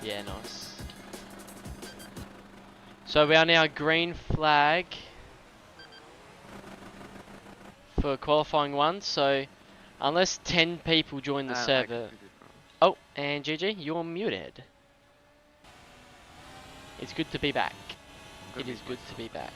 Yeah, nice. So we are now green flag for qualifying one. So unless 10 people join the server. Oh, and GG, you're muted. It's good to be back. It is good to be back.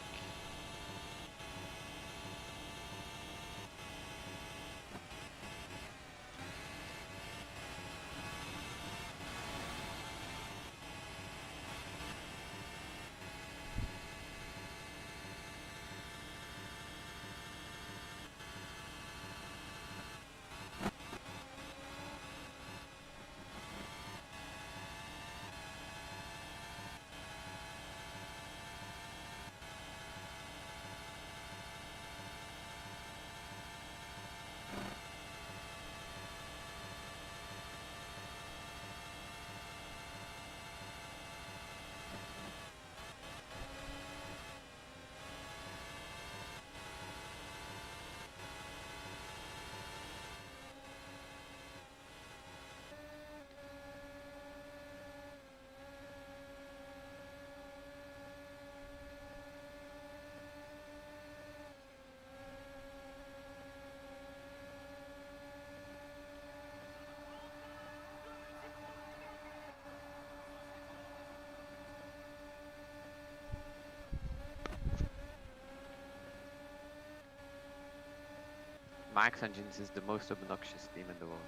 Max Engines is the most obnoxious team in the world.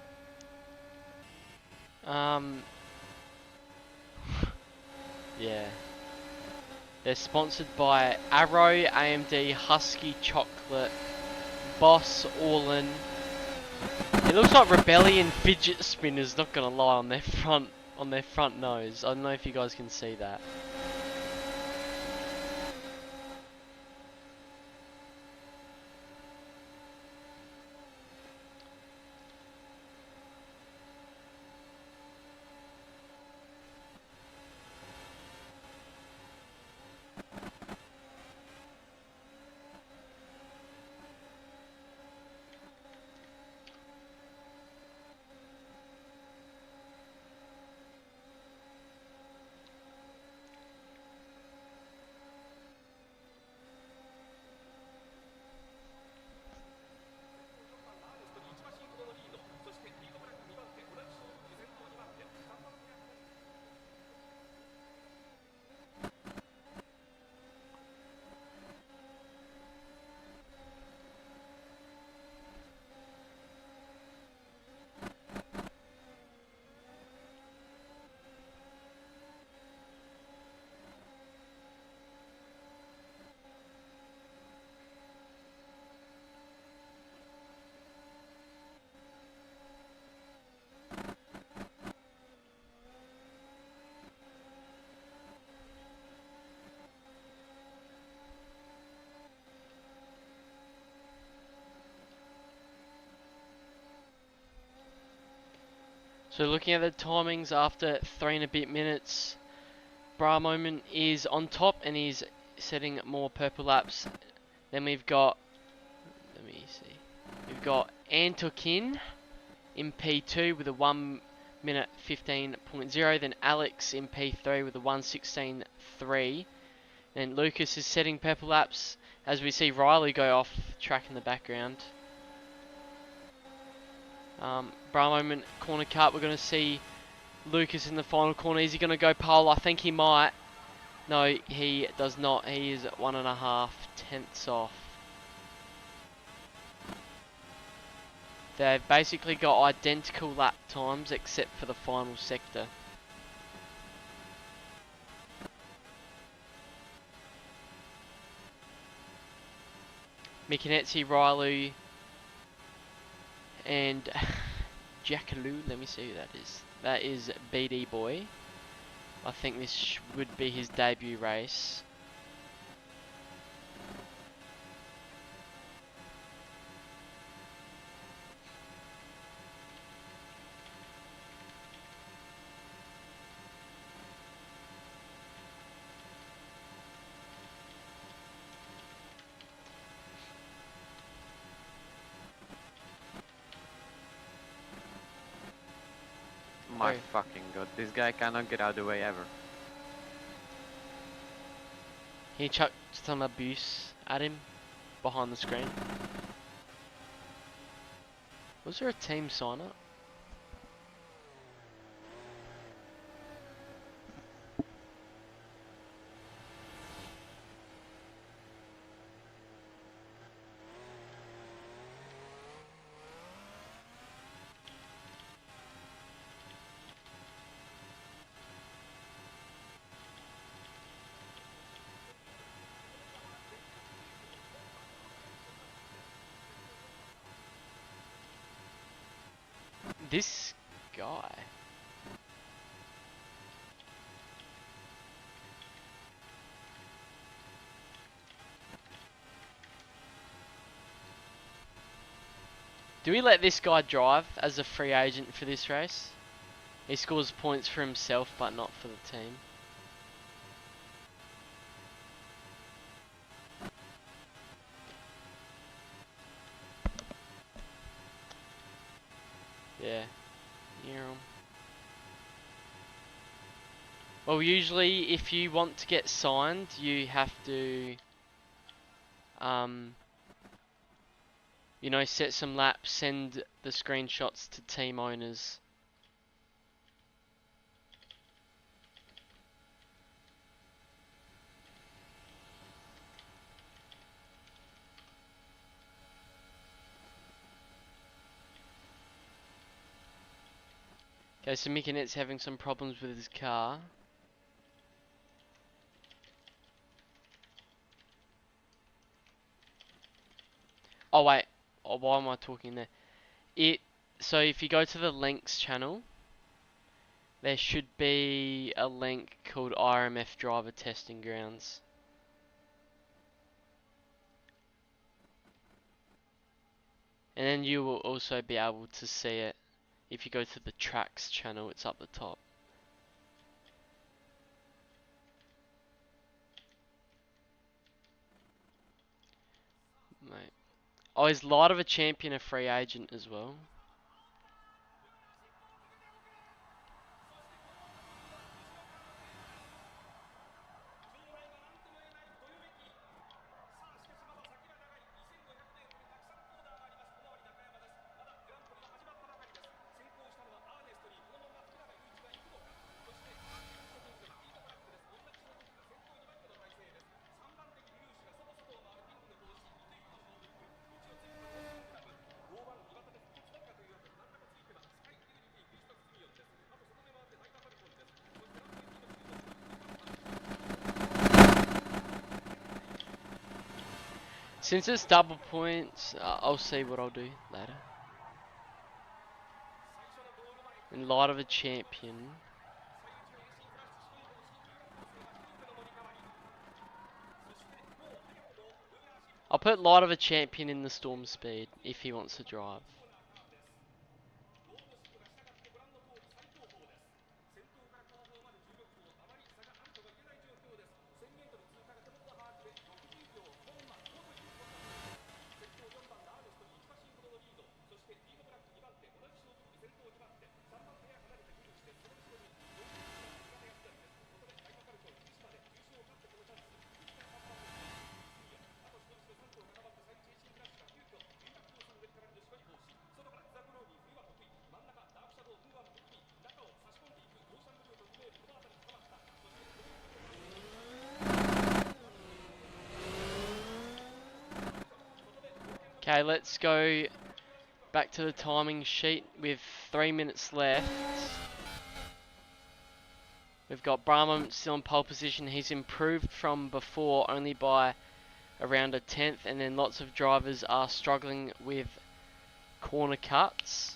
Yeah. They're sponsored by Arrow, AMD, Husky Chocolate, Boss, Orlin. It looks like Rebellion fidget spinners, not gonna lie, on their front nose. I don't know if you guys can see that. So looking at the timings after 3 and a bit minutes, Bra Moment is on top and he's setting more purple laps. Then we've got, let me see, we've got Antokin in P2 with a 1 minute 15.0. Then Alex in P3 with a 1:16.3. Then Lucas is setting purple laps as we see Riley go off track in the background. Bra Moment corner cut, we're going to see Lucas in the final corner. Is he going to go pole? I think he might. No, he does not. He is 1.5 tenths off. They've basically got identical lap times except for the final sector. Mikinetsi, Riley, and Jackaloo. Let me see who that is. That is BD Boy. I think this would be his debut race. my Oh. fucking god, this guy cannot get out of the way ever. He chucked some abuse at him behind the screen. Was there a team sign up? This guy. Do we let this guy drive as a free agent for this race? He scores points for himself, but not for the team. Yeah. Well, usually if you want to get signed, you have to, you know, set some laps, send the screenshots to team owners. Okay, so Mikinet's having some problems with his car. Oh wait, oh, why am I talking there? So if you go to the links channel, there should be a link called IRMF Driver Testing Grounds. And then you will also be able to see it if you go to the tracks channel, it's up the top. Mate. Oh, is Light of a Champion a free agent as well? Since it's double points, I'll see what I'll do later. In Light of a Champion. I'll put Light of a Champion in the Storm Speed if he wants to drive. Okay, let's go back to the timing sheet with 3 minutes left. We've got Brahma still in pole position. He's improved from before only by around a tenth, and then lots of drivers are struggling with corner cuts.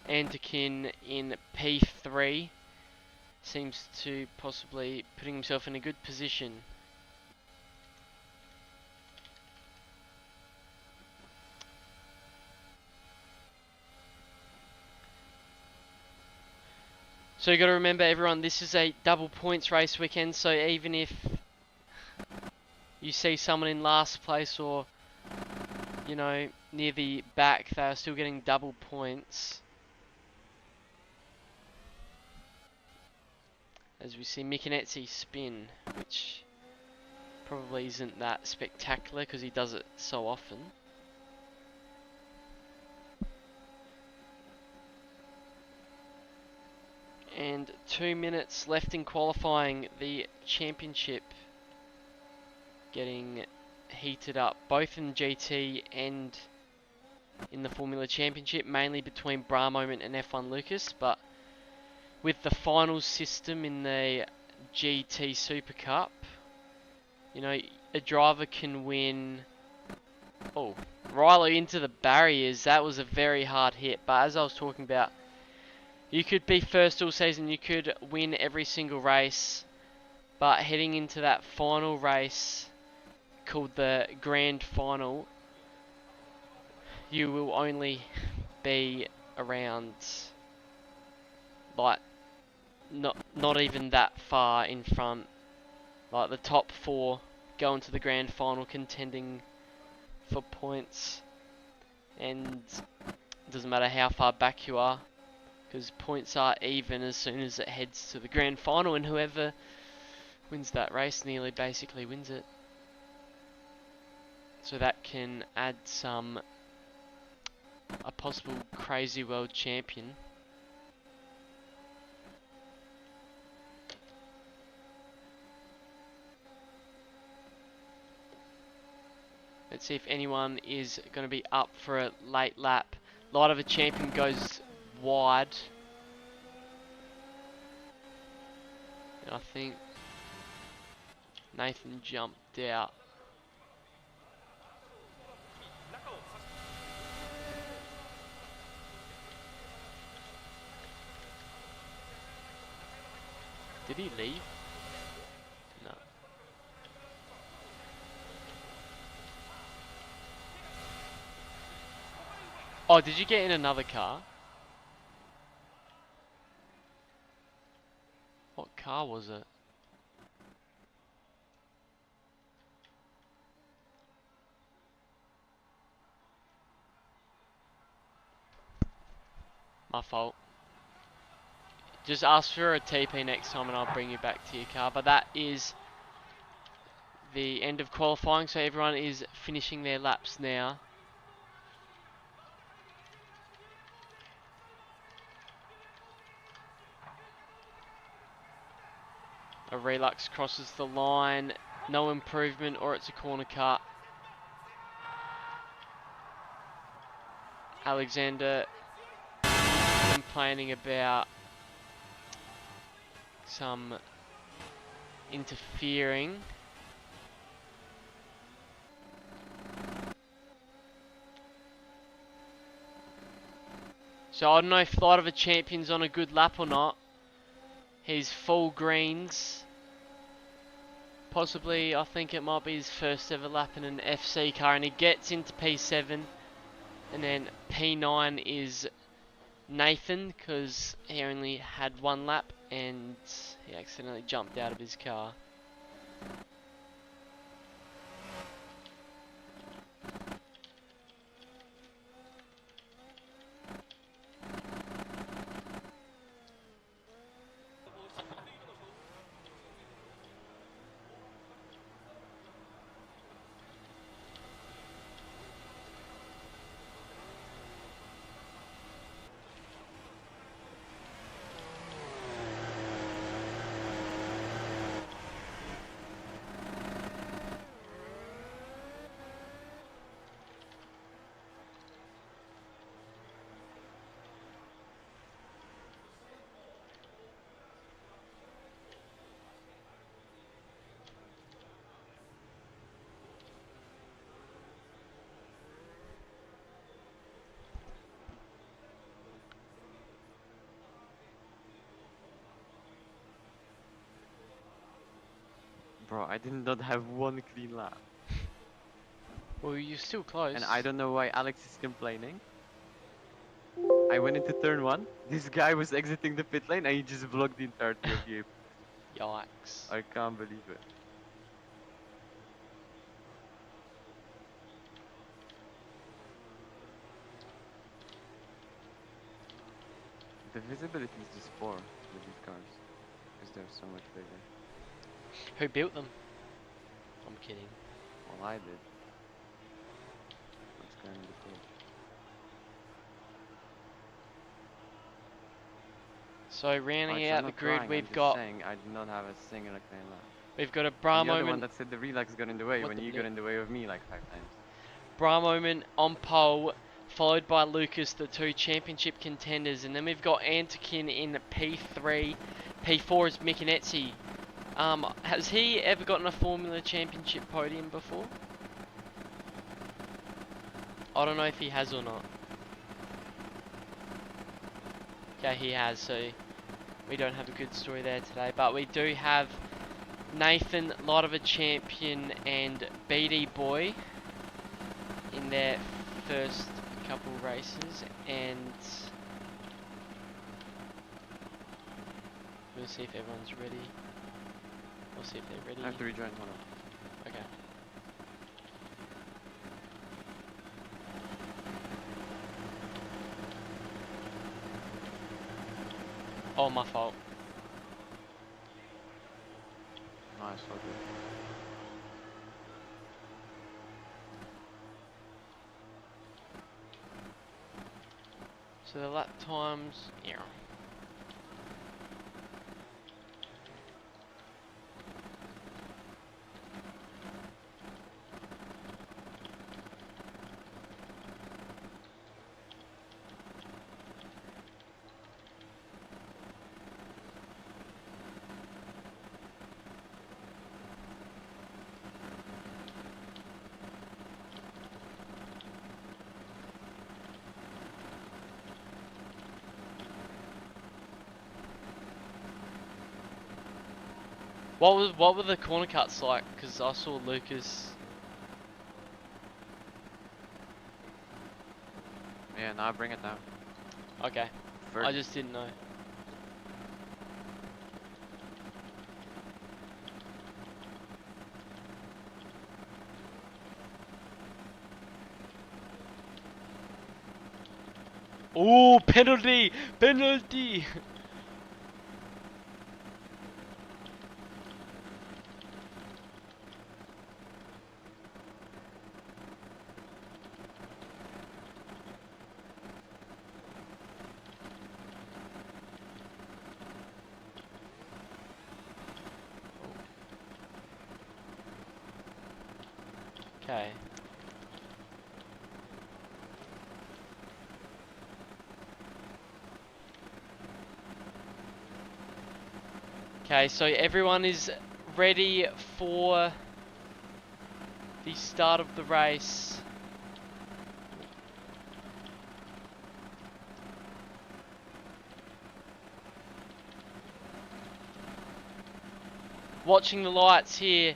Antikin in P3 seems to possibly putting himself in a good position. So you got to remember, everyone, this is a double points race weekend, so even if you see someone in last place or you know, near the back, they are still getting double points. As we see Mikinetsi spin, which probably isn't that spectacular because he does it so often. And 2 minutes left in qualifying. The championship getting heated up, both in GT and in the Formula Championship, mainly between Bra Moment and F1 Lucas, but with the finals system in the GT Super Cup, you know, a driver can win. Oh, Riley into the barriers. That was a very hard hit, but as I was talking about, you could be first all season, you could win every single race, but heading into that final race called the Grand Final, you will only be around, like, not even that far in front. Like the top 4 go into the Grand Final contending for points, and it doesn't matter how far back you are, because points are even as soon as it heads to the Grand Final, and whoever wins that race nearly basically wins it. So that can add a possible crazy world champion. Let's see if anyone is going to be up for a late lap. Light of a Champion goes wide. And I think Nathan jumped out. Did he leave? No. Oh, did you get in another car? What car was it? My fault. Just ask for a TP next time and I'll bring you back to your car. But that is the end of qualifying, so everyone is finishing their laps now. A Relux crosses the line, no improvement, or it's a corner cut. Alexander complaining about some interfering. So I don't know if Light of a Champion's on a good lap or not. He's full greens. Possibly, I think it might be his first ever lap in an FC car, and he gets into P7, and then P9 is Nathan, because he only had 1 lap and he accidentally jumped out of his car. Bro, I did not have 1 clean lap. Well, you're still close. And I don't know why Alex is complaining. I went into turn 1. This guy was exiting the pit lane and he just blocked the entirety of the apex. Yikes. I can't believe it. The visibility is just poor with these cars because they're so much bigger. Who built them? I'm kidding. Well, I did. Let's go in the pool. So rounding Alright, so out I'm the not grid, crying, I'm we've just got saying I did not have a single clean lap. a And bra you're the one moment. that said the relax got in the way What when the you blip? got in the way of me like 5 times. Bra moment on pole, followed by Lucas, the two championship contenders, and then we've got Antikin in P3. P4 is Mikinetsi. Has he ever gotten a Formula Championship podium before? I don't know if he has or not. Okay, he has, so we don't have a good story there today, but we do have Nathan, Light of a Champion, and BD Boy in their first couple races, and we'll see if everyone's ready. We'll see if they're ready. I have to rejoin, hold on. Okay. Oh, my fault. Nice, so good. So the lap times, yeah. What were the corner cuts like? Because I saw Lucas. Yeah, now bring it down. Okay, I First. just didn't know. Oh, penalty! Penalty! Okay. Okay, so everyone is ready for the start of the race. Watching the lights here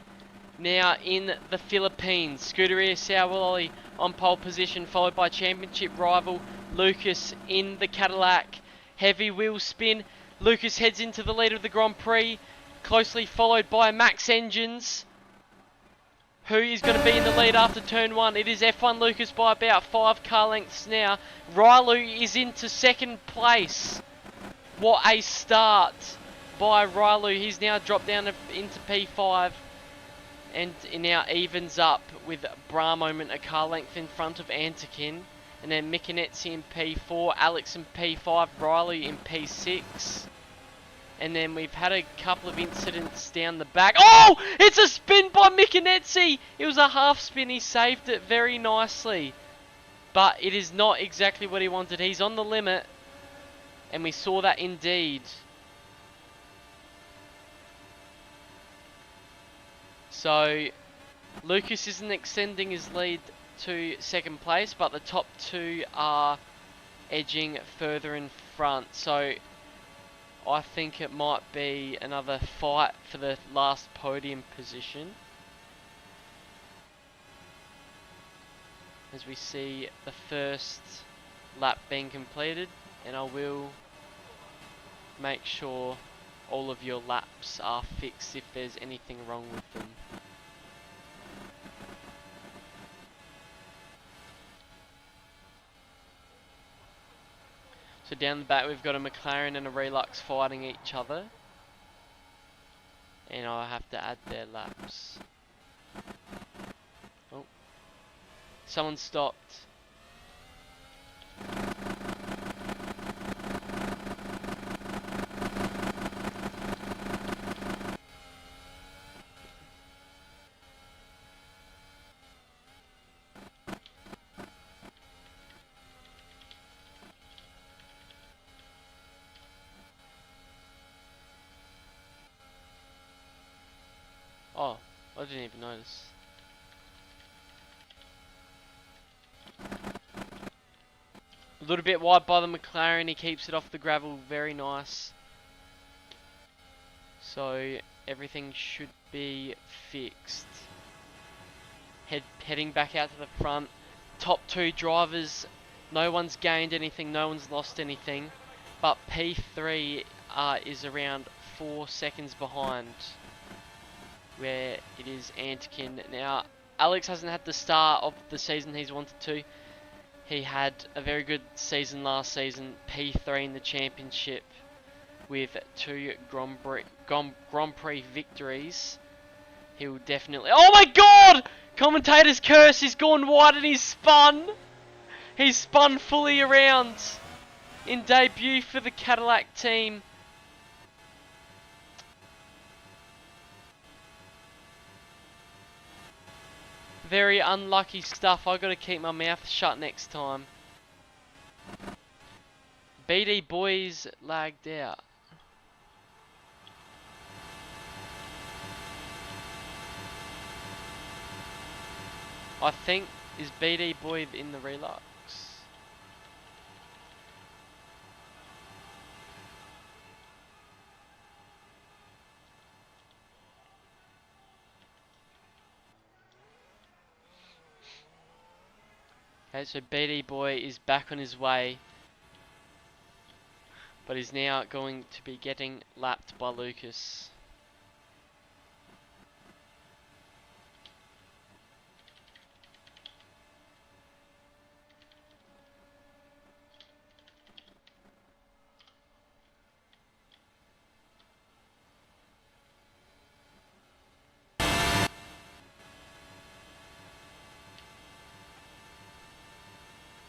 now in the Philippines. Scuderia Sauwali on pole position, followed by championship rival Lucas in the Cadillac. Heavy wheel spin. Lucas heads into the lead of the Grand Prix, closely followed by Max Engines, who is going to be in the lead after turn 1. It is F1 Lucas by about 5 car lengths now. Rylu is into second place. What a start by Rylu. He's now dropped down into P5 and it now evens up with Bra Moment a car length in front of Antikin. And then Mikinetsi in P4, Alex in P5, Rylu in P6. And then we've had a couple of incidents down the back. Oh! It's a spin by Mikinetsi! It was a half spin. He saved it very nicely. But it is not exactly what he wanted. He's on the limit. And we saw that indeed. So, Lucas isn't extending his lead to second place, but the top two are edging further in front. So, I think it might be another fight for the last podium position. As we see the first lap being completed, and I will make sure all of your laps are fixed if there's anything wrong with them. So down the back we've got a McLaren and a Relux fighting each other. And I'll have to add their laps. Oh. Someone stopped. Oh, I didn't even notice. A little bit wide by the McLaren, he keeps it off the gravel, very nice. So everything should be fixed. Heading back out to the front. Top two drivers, no one's gained anything, no one's lost anything. But P3 is around 4 seconds behind where it is Antikin. Now, Alex hasn't had the start of the season he's wanted to. He had a very good season last season, P3 in the championship with 2 Grand Prix victories. He'll definitely... Oh my god! Commentator's curse, he's gone wide and he's spun! He's spun fully around in debut for the Cadillac team. Very unlucky stuff. I gotta keep my mouth shut next time. BD boys lagged out. I think, is BD boy in the Relux? Okay, so BD boy is back on his way, but is now going to be getting lapped by Lucas.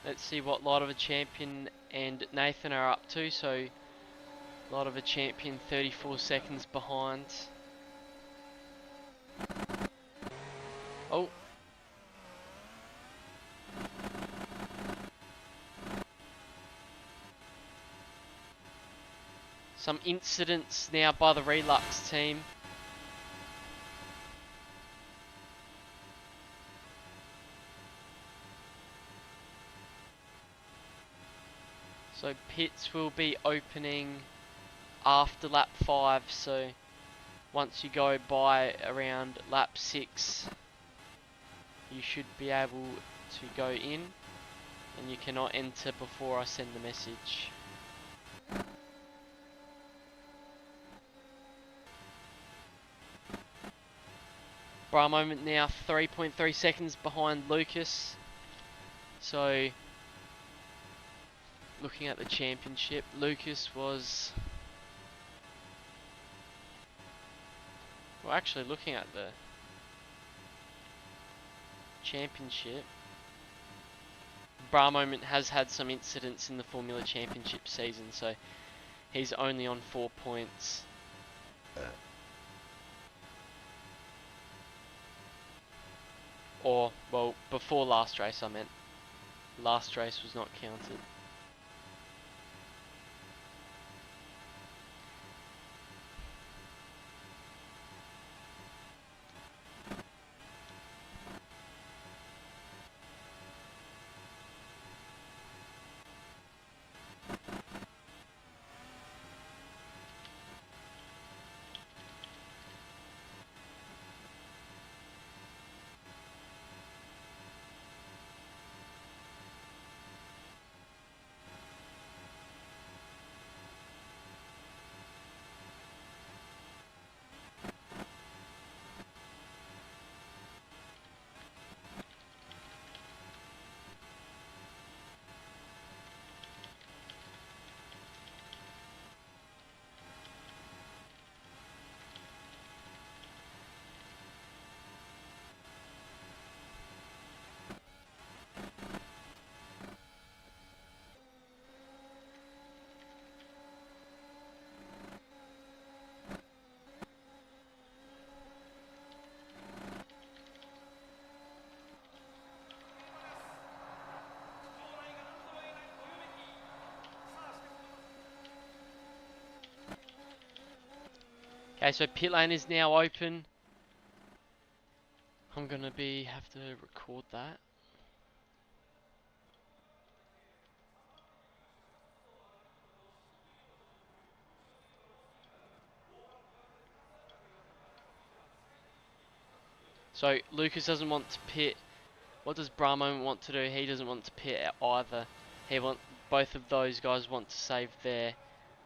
Let's see what Light of a Champion and Nathan are up to. So, Light of a Champion 34 seconds behind. Oh. Some incidents now by the Relux team. So pits will be opening after lap 5, so once you go by around lap 6 you should be able to go in, and you cannot enter before I send the message. Bra moment now 3.3 seconds behind Lucas. So looking at the championship, Lucas was... Well, actually looking at the championship, Bra moment has had some incidents in the Formula Championship season, so he's only on 4 points. Or, well, before last race I meant. Last race was not counted. Okay, so pit lane is now open. I'm gonna have to record that. So Lucas doesn't want to pit. What does Brahmo want to do? He doesn't want to pit either. Both of those guys want to save their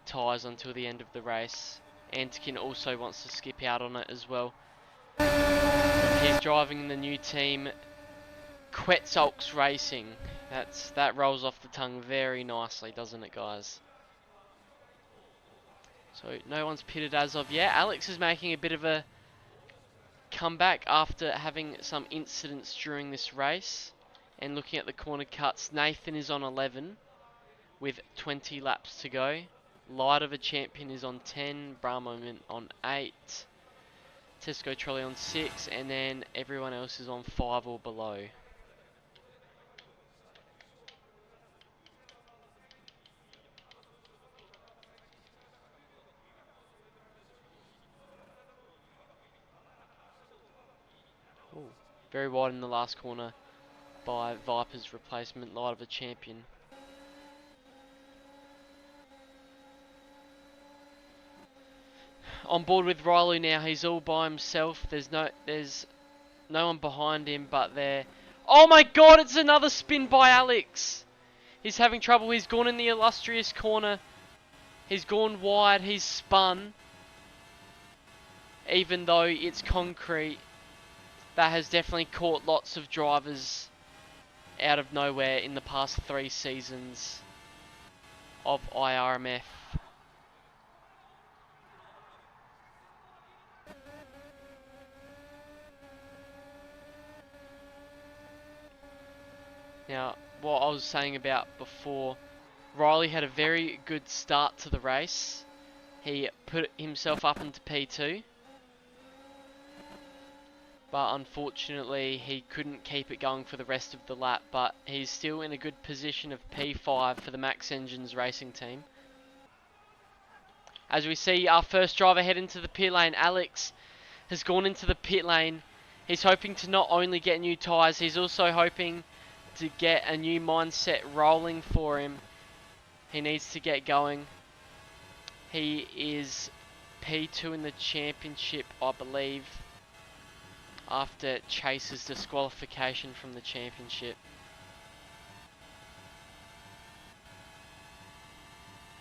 tyres until the end of the race. Antikin also wants to skip out on it as well. He's driving the new team, Quetzalcoatl Racing. That rolls off the tongue very nicely, doesn't it, guys? So no one's pitted as of yet. Alex is making a bit of a comeback after having some incidents during this race. And looking at the corner cuts, Nathan is on 11 with 20 laps to go. Light of a Champion is on 10, Brahmo on 8, Tesco Trolley on 6, and then everyone else is on 5 or below. Ooh. Very wide in the last corner by Viper's replacement, Light of a Champion. On board with Riley now, he's all by himself. There's no one behind him, but there. Oh my god, it's another spin by Alex! He's having trouble, he's gone in the illustrious corner. He's gone wide, he's spun. Even though it's concrete, that has definitely caught lots of drivers out of nowhere in the past 3 seasons of IRMF. Now, what I was saying about before, Riley had a very good start to the race. He put himself up into P2, but unfortunately he couldn't keep it going for the rest of the lap, but he's still in a good position of P5 for the Max Engines racing team. As we see our first driver head into the pit lane, Alex has gone into the pit lane. He's hoping to not only get new tyres, he's also hoping to get a new mindset rolling for him. He needs to get going. He is P2 in the championship, I believe, after Chase's disqualification from the championship.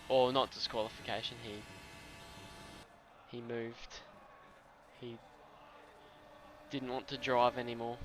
Or not disqualification, he moved. He didn't want to drive anymore.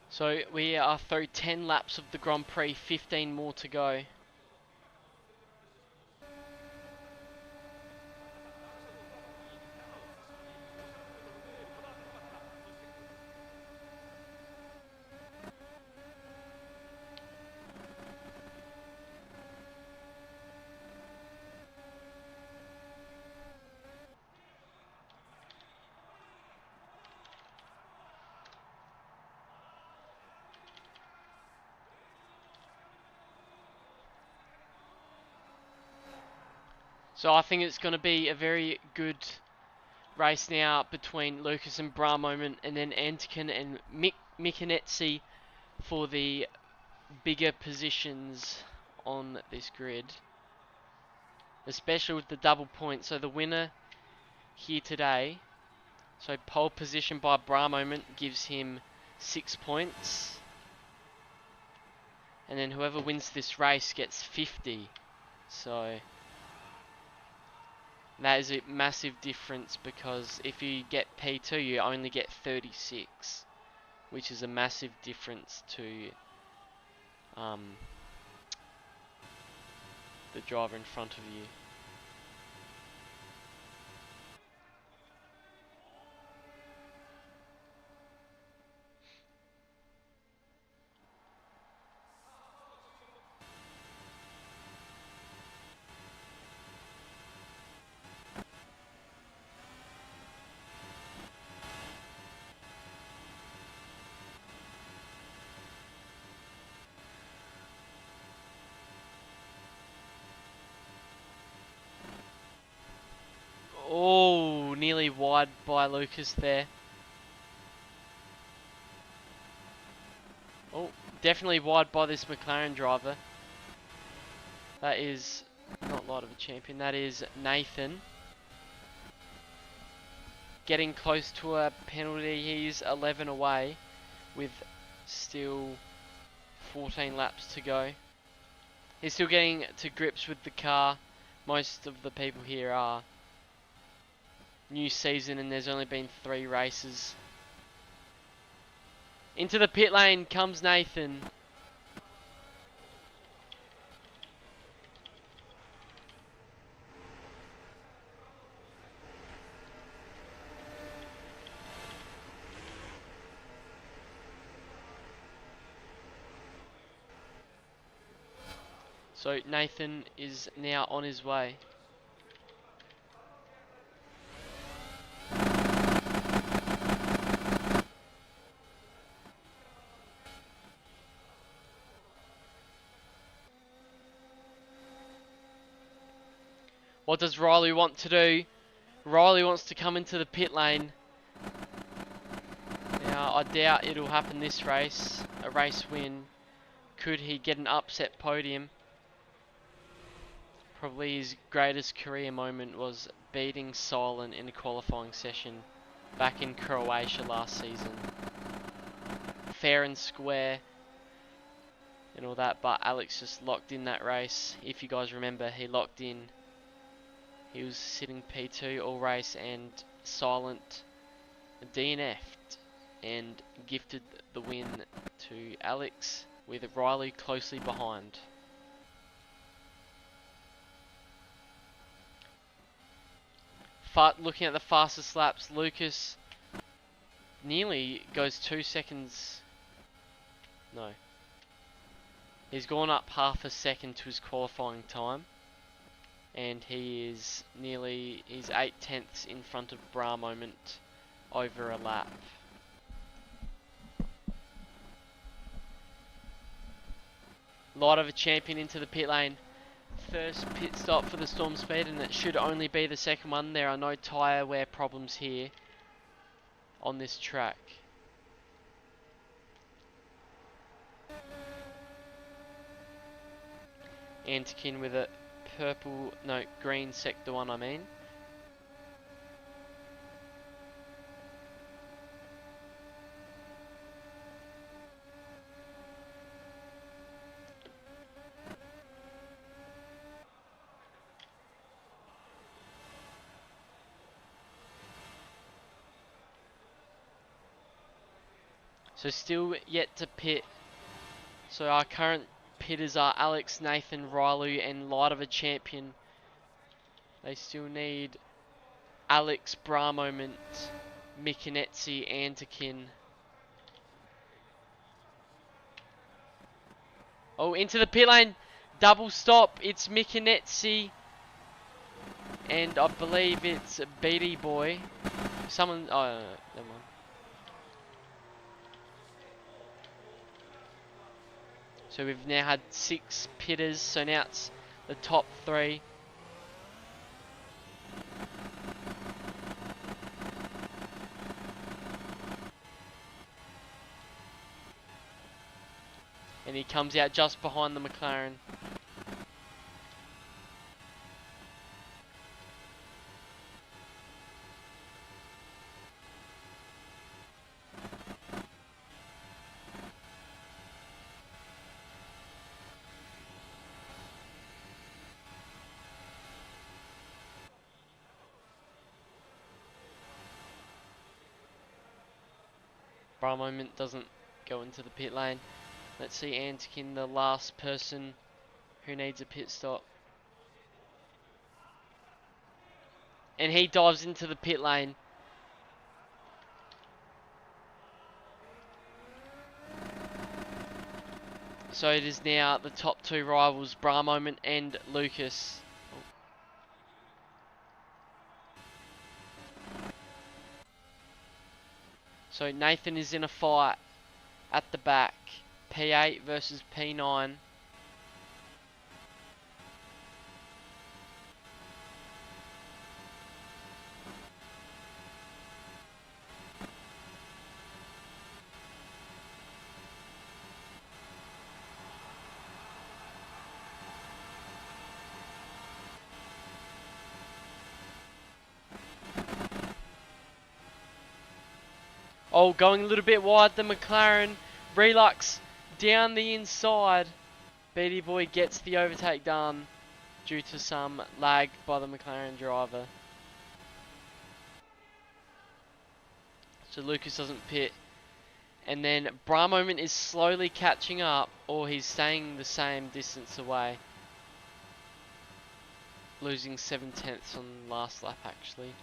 So we are through 10 laps of the Grand Prix, 15 more to go. So I think it's going to be a very good race now between Lucas and Bra Moment, and then Antikin and Mikanetsi for the bigger positions on this grid. especially with the double point. So the winner here today, so pole position by bra moment, gives him 6 points. And then whoever wins this race gets 50. So that is a massive difference, because if you get P2 you only get 36, which is a massive difference to the driver in front of you. Oh, nearly wide by Lucas there. Oh, definitely wide by this McLaren driver. That is not Light of a Champion, that is Nathan. Getting close to a penalty, he's 11 away with still 14 laps to go. He's still getting to grips with the car. Most of the people here are new season and there's only been 3 races. Into the pit lane comes Nathan. So Nathan is now on his way. What does Riley want to do? Riley wants to come into the pit lane. Now, I doubt it'll happen this race. A race win. Could he get an upset podium? Probably his greatest career moment was beating Silent in a qualifying session back in Croatia last season. Fair and square and all that, but Alex just locked in that race. If you guys remember, he locked in. He was sitting P2 all race, and Silent DNF'd and gifted the win to Alex, with Riley closely behind. Looking at the fastest laps, Lucas nearly goes 2 seconds. No. He's gone up half a second to his qualifying time. And he is nearly, he's 8/10 in front of Bra Moment over a lap. Light of a Champion into the pit lane. First pit stop for the Storm Speed, and it should only be the second one. There are no tyre wear problems here on this track. Antikin with a green sector 1, I mean. So still yet to pit. So our current pitters are Alex, Nathan, Riley and Light of a Champion. They still need Alex, Bra Moment, Mikinetsi, Antikin. Oh, into the pit lane. Double stop. It's Mikinetsi. And I believe it's Beatty Boy. Someone... Oh, no, never mind. So we've now had 6 pitters. So now it's the top 3. And he comes out just behind the McLaren. Bra Moment doesn't go into the pit lane. Let's see Antikin, the last person who needs a pit stop. And he dives into the pit lane. So it is now the top two rivals, Bra Moment and Lucas. So Nathan is in a fight at the back. P8 versus P9. Oh, going a little bit wide, the McLaren. Relux down the inside. Beatty Boy gets the overtake done due to some lag by the McLaren driver. So Lucas doesn't pit. And then Bra Moment is slowly catching up, or he's staying the same distance away. Losing 7/10 on last lap actually.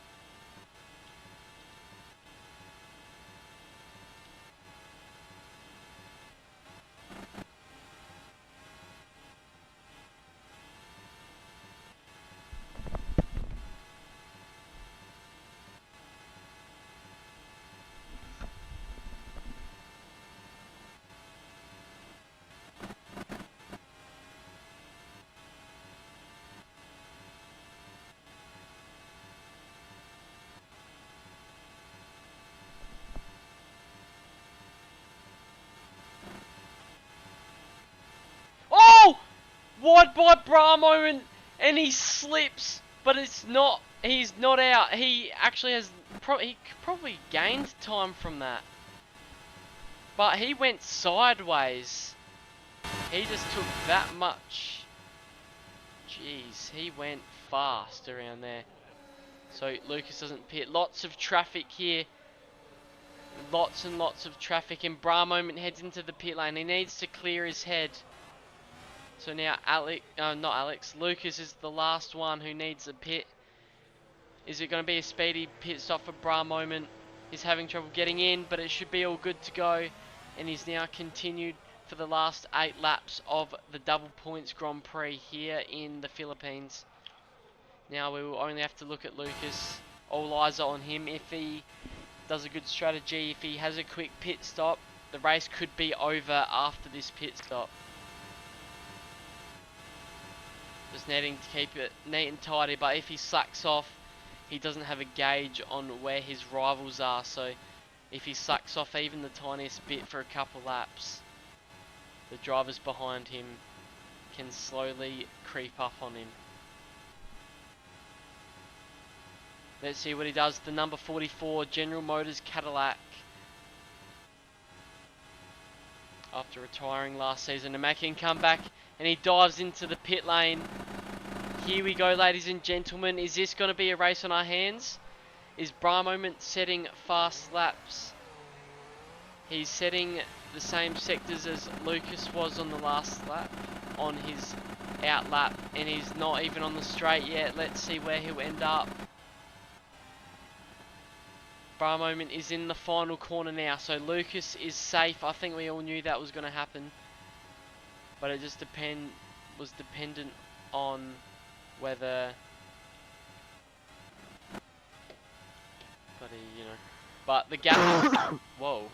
Oh! Wide by Bra Moment, and he slips, but it's not. He's not out. He actually has. He probably gained time from that, but he went sideways. He just took that much. Jeez, he went fast around there. So Lucas doesn't pit. Lots of traffic here. Lots and lots of traffic, and Bra Moment heads into the pit lane. He needs to clear his head. So now Lucas is the last one who needs a pit. Is it going to be a speedy pit stop for Bra Moment? He's having trouble getting in, but it should be all good to go. And he's now continued for the last 8 laps of the double points Grand Prix here in the Philippines. Now we will only have to look at Lucas. All eyes are on him. If he does a good strategy, if he has a quick pit stop, the race could be over after this pit stop. Just needing to keep it neat and tidy, but if he slacks off, he doesn't have a gauge on where his rivals are, so if he slacks off even the tiniest bit for a couple laps, the drivers behind him can slowly creep up on him. Let's see what he does. The number 44 General Motors Cadillac, after retiring last season, a making comeback, and he dives into the pit lane. Here we go, ladies and gentlemen. Is this going to be a race on our hands? Is Bra Moment setting fast laps? He's setting the same sectors as Lucas was on the last lap, on his out lap, and he's not even on the straight yet. Let's see where he'll end up. Bra Moment is in the final corner now, so Lucas is safe. I think we all knew that was going to happen, but it just was dependent on whether, but the gap is, whoa,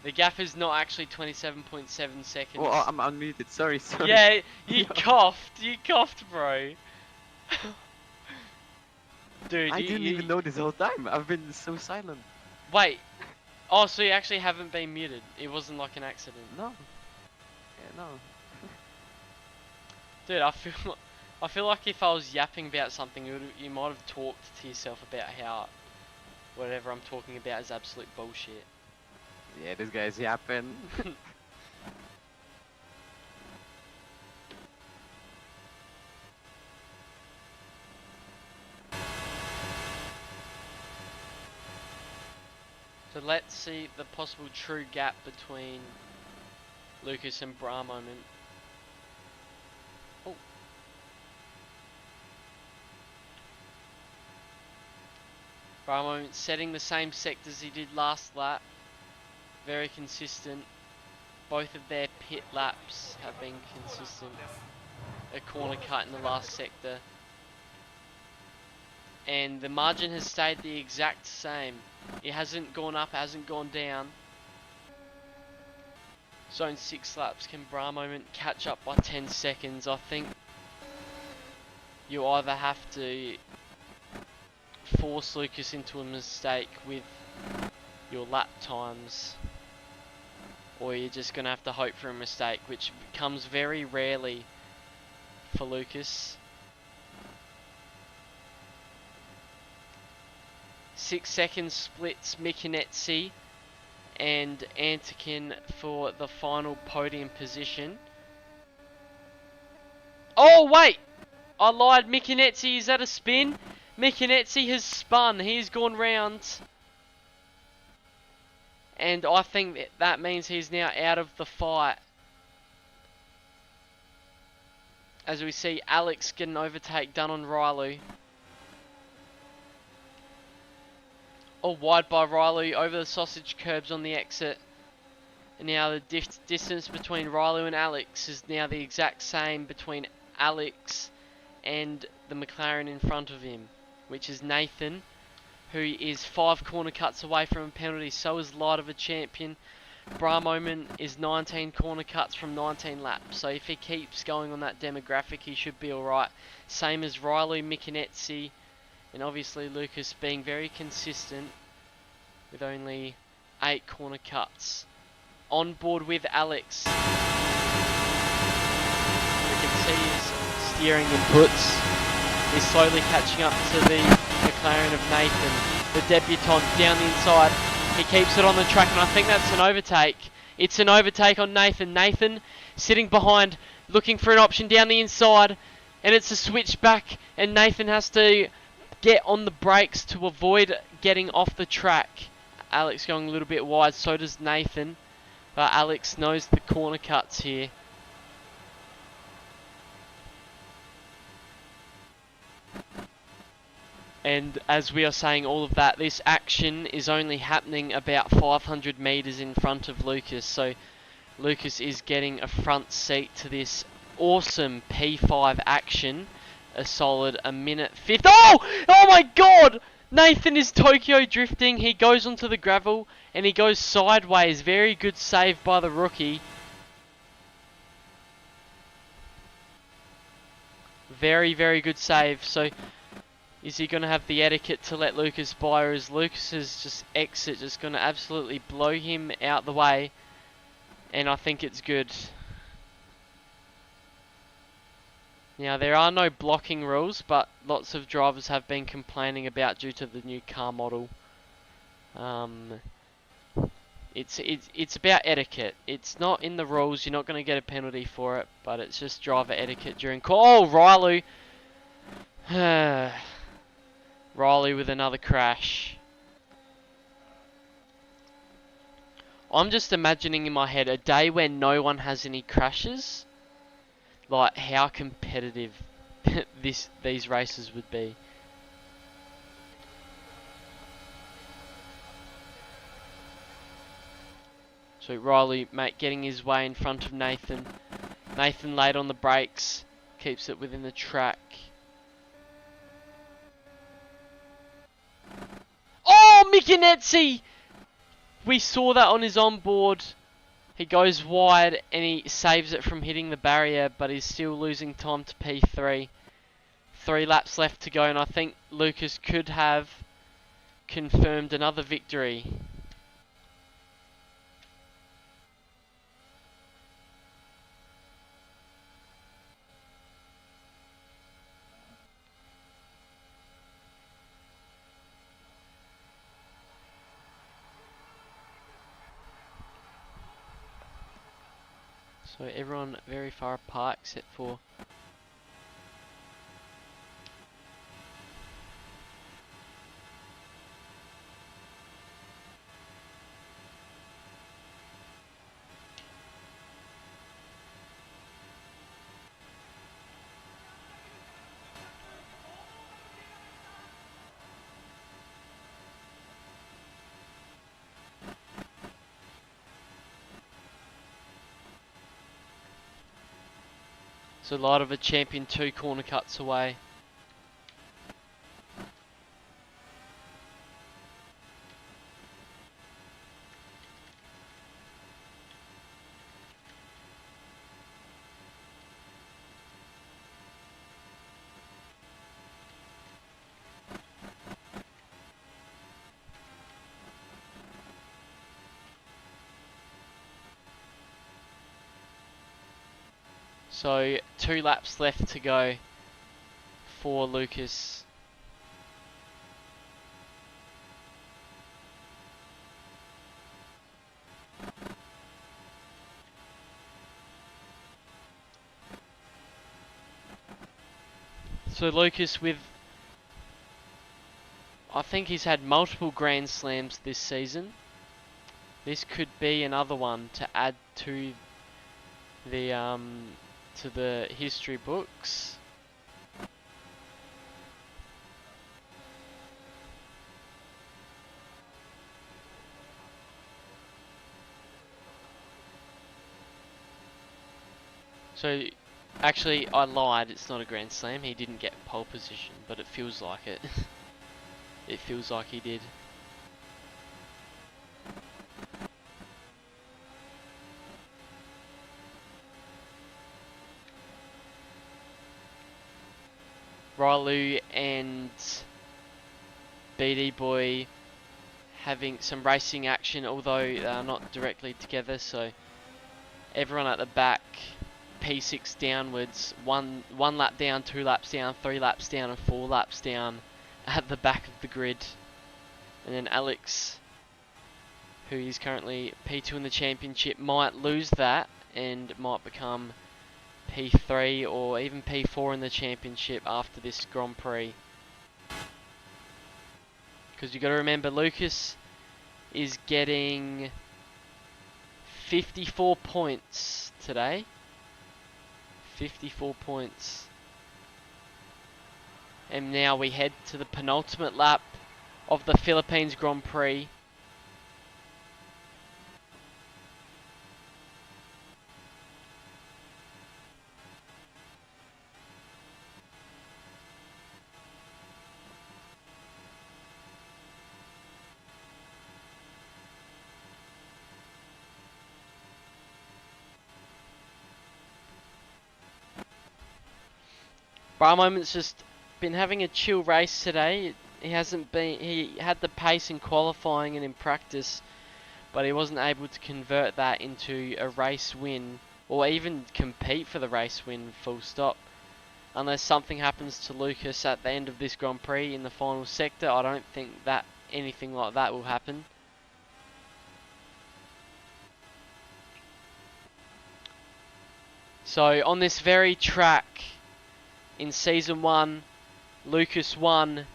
the gap is not actually 27.7 seconds. Oh, I'm unmuted. Sorry. Yeah, you coughed, bro. Dude, I didn't even know this whole time. I've been so silent. Wait. Oh, so you actually haven't been muted. It wasn't like an accident. No. Yeah, no. Dude, I feel like if I was yapping about something, you might have talked to yourself about how whatever I'm talking about is absolute bullshit. Yeah, this guy's yapping. So let's see the possible true gap between Lucas and Bra moment. Oh. Bra moment setting the same sectors he did last lap. Very consistent. Both of their pit laps have been consistent. A corner cut in the last sector. And the margin has stayed the exact same. It hasn't gone up, hasn't gone down. So in 6 laps, can Bra moment catch up by 10 seconds? I think you either have to force Lucas into a mistake with your lap times, or you're just going to have to hope for a mistake, which comes very rarely for Lucas. 6 seconds splits Mikinetsi and Antikin for the final podium position. Oh wait! I lied, Mikinetsi is at a spin. Mikinetsi has spun, he's gone round. And I think that means he's now out of the fight. As we see Alex get an overtake done on Riley. Oh, wide by Riley over the sausage curbs on the exit. And now the distance between Riley and Alex is now the exact same between Alex and the McLaren in front of him, which is Nathan, who is 5 corner cuts away from a penalty. So is Light of a Champion. Bra moment is 19 corner cuts from 19 laps. So if he keeps going on that demographic, he should be alright. Same as Riley, Mikinetsi, and obviously Lucas being very consistent with only 8 corner cuts. On board with Alex. We can see his steering inputs. He's slowly catching up to the McLaren of Nathan, the debutant, down the inside. He keeps it on the track, and I think that's an overtake. It's an overtake on Nathan. Nathan sitting behind, looking for an option down the inside, and it's a switch back, and Nathan has to get on the brakes to avoid getting off the track. Alex going a little bit wide, so does Nathan. But Alex knows the corner cuts here. And as we are saying all of that, this action is only happening about 500 metres in front of Lucas. So Lucas is getting a front seat to this awesome P5 action. A solid a minute 50. Oh! Oh my god! Nathan is Tokyo drifting. He goes onto the gravel and he goes sideways. Very good save by the rookie. Very, very good save. So is he going to have the etiquette to let Lucas by, or is Lucas's just exit just going to absolutely blow him out the way? And I think it's good. Now, there are no blocking rules, but lots of drivers have been complaining about due to the new car model. It's about etiquette. It's not in the rules. You're not going to get a penalty for it, but it's just driver etiquette during call. Oh, Riley! Riley with another crash. I'm just imagining in my head a day where no one has any crashes. Like how competitive these races would be. So Riley, mate, getting his way in front of Nathan. Nathan late on the brakes, keeps it within the track. Oh, Mikinetsi! We saw that on his onboard. He goes wide and he saves it from hitting the barrier, but he's still losing time to P3. 3 laps left to go, and I think Lucas could have confirmed another victory. So everyone very far apart except for So a lot of a champion 2 corner cuts away. So 2 laps left to go for Lucas. So Lucas with, I think he's had multiple Grand Slams this season. This could be another one to add to the history books. So, actually, I lied. It's not a Grand Slam. He didn't get pole position, but it feels like it. It feels like he did. Rylu and BD Boy having some racing action, although they are not directly together. So everyone at the back, P6 downwards, one lap down, 2 laps down, 3 laps down, and 4 laps down at the back of the grid. And then Alex, who is currently P2 in the championship, might lose that and might become P3 or even P4 in the championship after this Grand Prix. Because you've got to remember, Lucas is getting 54 points today. 54 points. And now we head to the penultimate lap of the Philippines Grand Prix. Bar Moment's just been having a chill race today. He had the pace in qualifying and in practice, but he wasn't able to convert that into a race win, or even compete for the race win, full stop. Unless something happens to Lucas at the end of this Grand Prix in the final sector, I don't think that anything like that will happen. So on this very track, in Season 1, Lucas won.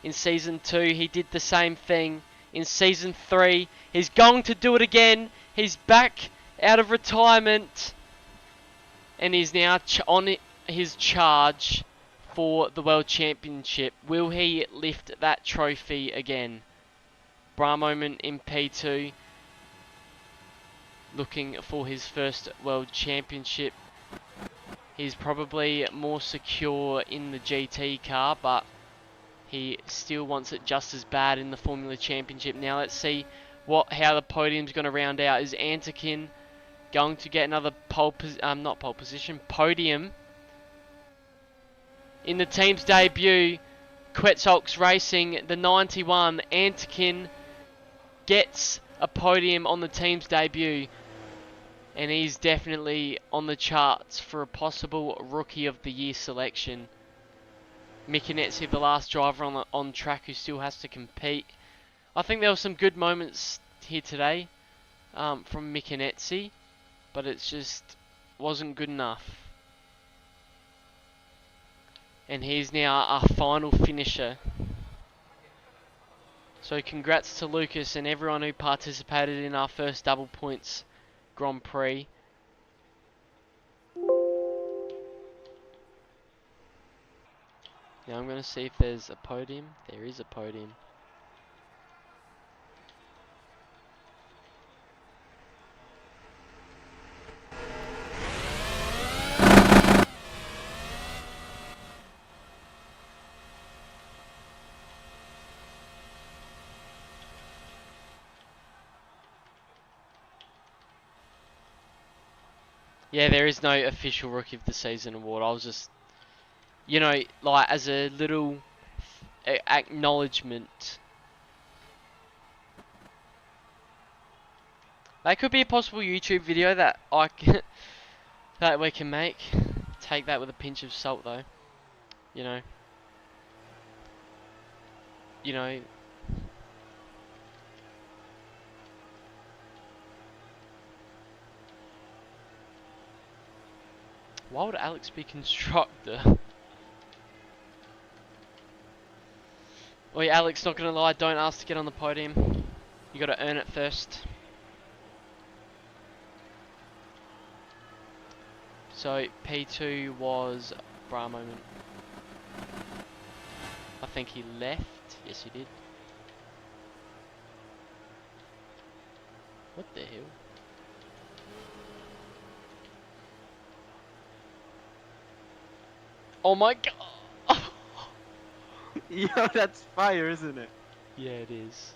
In Season 2, he did the same thing. In Season 3, he's going to do it again. He's back out of retirement. And he's now on his charge for the World Championship. Will he lift that trophy again? Bra Moment in P2, looking for his first World Championship. He's probably more secure in the GT car, but he still wants it just as bad in the Formula Championship. Now let's see how the podium's going to round out. Is Antikin going to get another podium in the team's debut? Quetzalcoatl Racing, the 91, Antikin gets a podium on the team's debut. And he's definitely on the charts for a possible Rookie of the Year selection. Mikinetsi, the last driver on track who still has to compete. I think there were some good moments here today from Mikinetsi, but it just wasn't good enough. And he's now our final finisher. So congrats to Lucas and everyone who participated in our first double points Grand Prix. Now I'm going to see if there's a podium. There is a podium. Yeah, there is no official Rookie of the Season award. I was just, you know, like as a little acknowledgement. That could be a possible YouTube video that that we can make. Take that with a pinch of salt, though. You know. You know. Why would Alex be constructor? Oi, Alex, not gonna lie, don't ask to get on the podium. You gotta earn it first. So, P2 was bra moment. I think he left. Yes, he did. What the hell? Oh my god! Yo, that's fire, isn't it? Yeah, it is.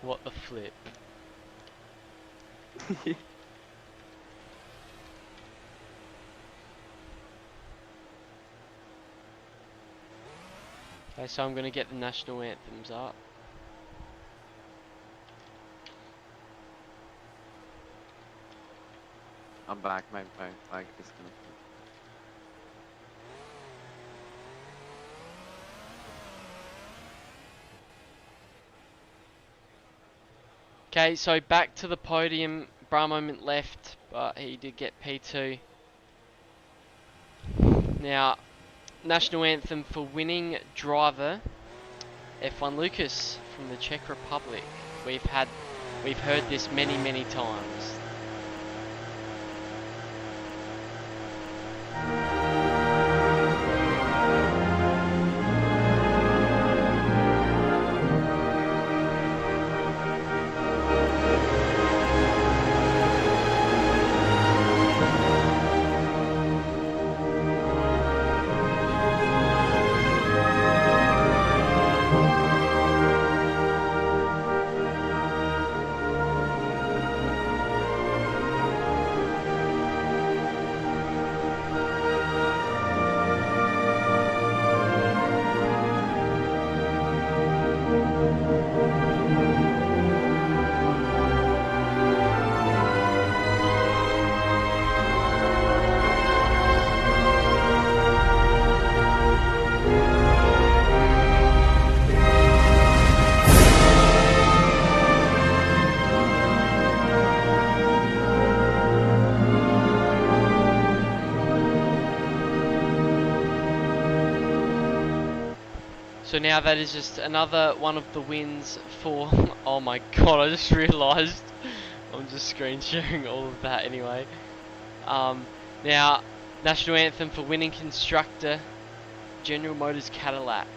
What the flip? Okay, so I'm gonna get the national anthems up. I'm back, my mic disconnected. Okay, so back to the podium. Bra moment left, but he did get P2. Now, national anthem for winning driver, F1 Lucas from the Czech Republic. We've heard this many times. So now that is just another one of the wins for... Oh my god, I just realised I'm just screen sharing all of that anyway. Now, national anthem for winning constructor, General Motors Cadillac.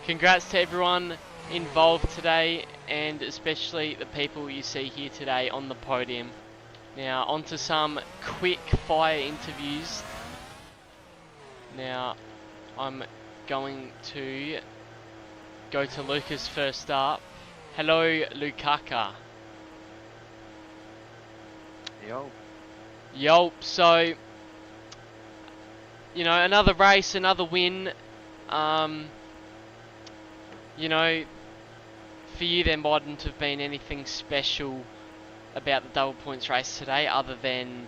Congrats to everyone involved today, and especially the people you see here today on the podium. Now on to some quick fire interviews. Now I'm going to go to Lucas first up. Hello Lukaka. Yo. Yup. So, you know, another race, another win. Um, you know, for you there mightn't have been anything special about the double points race today, other than,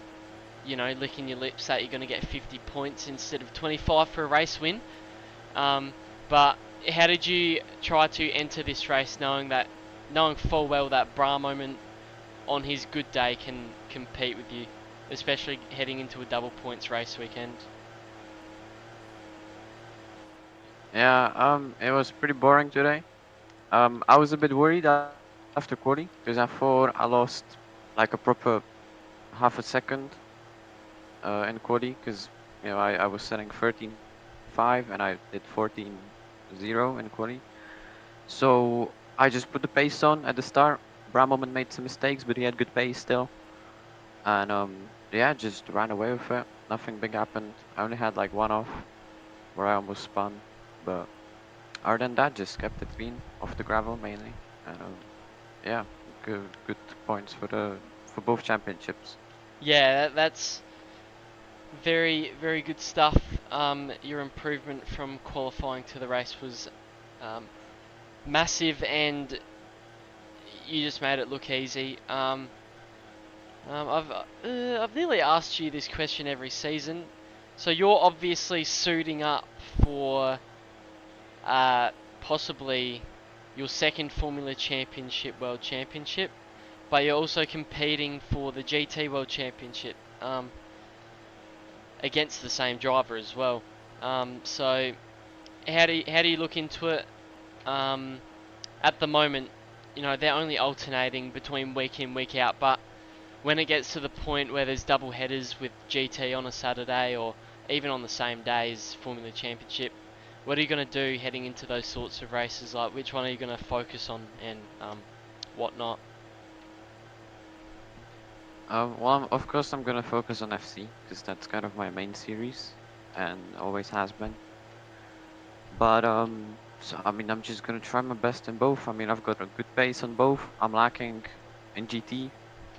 you know, licking your lips that you're going to get 50 points instead of 25 for a race win. But how did you try to enter this race knowing full well that Bra Moment on his good day can compete with you, especially heading into a double points race weekend? Yeah, it was pretty boring today. I was a bit worried after quali because I thought I lost like a proper half a second in quali because I was setting 13.5 and I did 14.0 in quali. So I just put the pace on at the start. Bramoman made some mistakes, but he had good pace still. And yeah, just ran away with it. Nothing big happened. I only had like one off where I almost spun, but other than that, just kept it clean off the gravel mainly. And yeah, good points for both championships. Yeah, that's very, very good stuff. Your improvement from qualifying to the race was um, massive, and you just made it look easy. I've nearly asked you this question every season. So you're obviously suiting up for uh, possibly your second Formula Championship World Championship, but you're also competing for the GT World Championship against the same driver as well. So how do you look into it? Um, at the moment, you know they're only alternating between week in week out, but when it gets to the point where there's double headers with GT on a Saturday or even on the same day as Formula Championship, what are you going to do heading into those sorts of races? Like, which one are you going to focus on and whatnot? Well, of course, I'm gonna focus on FC because that's kind of my main series and always has been. But so I mean, I'm just gonna try my best in both. I mean, I've got a good pace on both. I'm lacking in GT.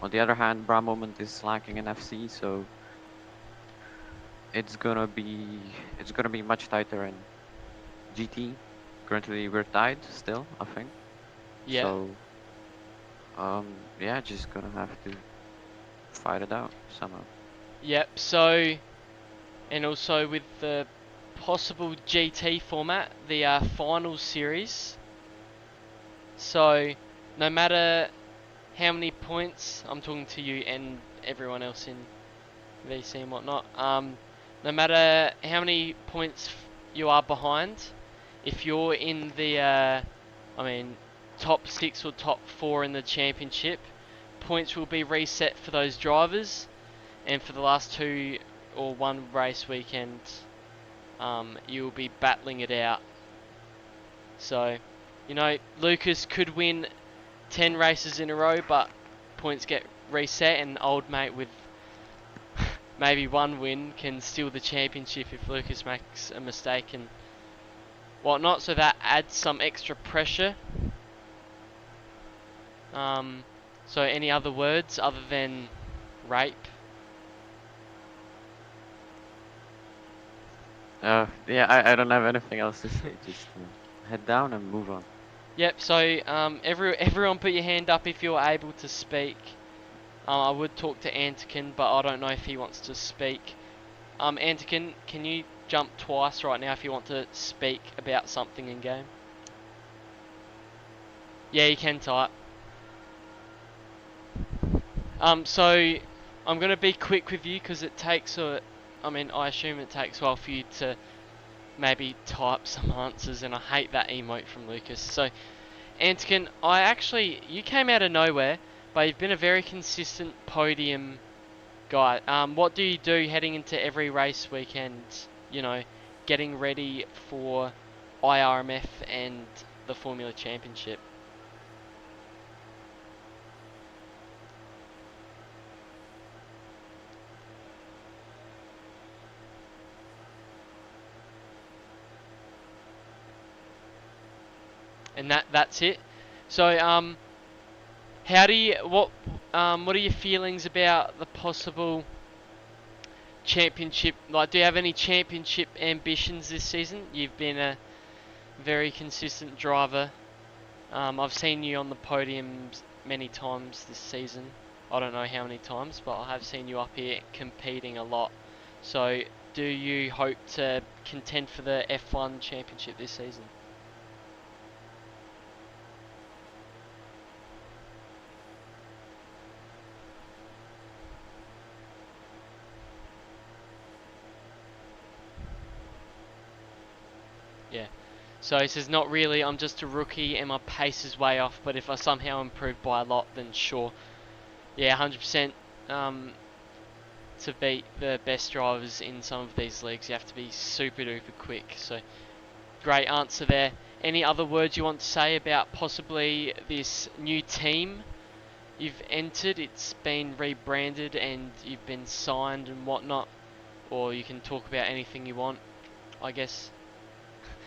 On the other hand, Bra Moment is lacking in FC, so it's gonna be much tighter in GT. Currently, we're tied still, I think. Yeah. So yeah, just gonna have to fight it out somehow. Yep. So, and also with the possible GT format, the final series. So, no matter how many points, I'm talking to you and everyone else in VC and whatnot. No matter how many points you are behind, if you're in the, I mean, top 6 or top 4 in the championship, points will be reset for those drivers, and for the last 2 or 1 race weekend, you'll be battling it out. So, you know, Lucas could win 10 races in a row, but points get reset, and old mate with maybe 1 win can steal the championship if Lucas makes a mistake and whatnot. So that adds some extra pressure. Um, so any other words other than rape? Yeah, I don't have anything else to say. Just head down and move on. Yep. So everyone put your hand up if you're able to speak. I would talk to Antikin, but I don't know if he wants to speak. Antikin, can you jump twice right now if you want to speak about something in game? Yeah, you can type. So I'm gonna be quick with you because it takes I assume it takes a while for you to maybe type some answers, and I hate that emote from Lucas. So, Antikin, you came out of nowhere, but you've been a very consistent podium guy. What do you do heading into every race weekend? You know, getting ready for IRMF and the Formula Championship. And that's it. So how do you what are your feelings about the possible championship? Like, do you have any championship ambitions this season? You've been a very consistent driver. I've seen you on the podiums many times this season. I don't know how many times, but I have seen you up here competing a lot. So, do you hope to contend for the F1 championship this season? Yeah. So he says, not really, I'm just a rookie and my pace is way off, but if I somehow improve by a lot, then sure. Yeah, 100%. To beat the best drivers in some of these leagues, you have to be super duper quick. So, great answer there. Any other words you want to say about possibly this new team you've entered? It's been rebranded and you've been signed and whatnot. Or you can talk about anything you want, I guess.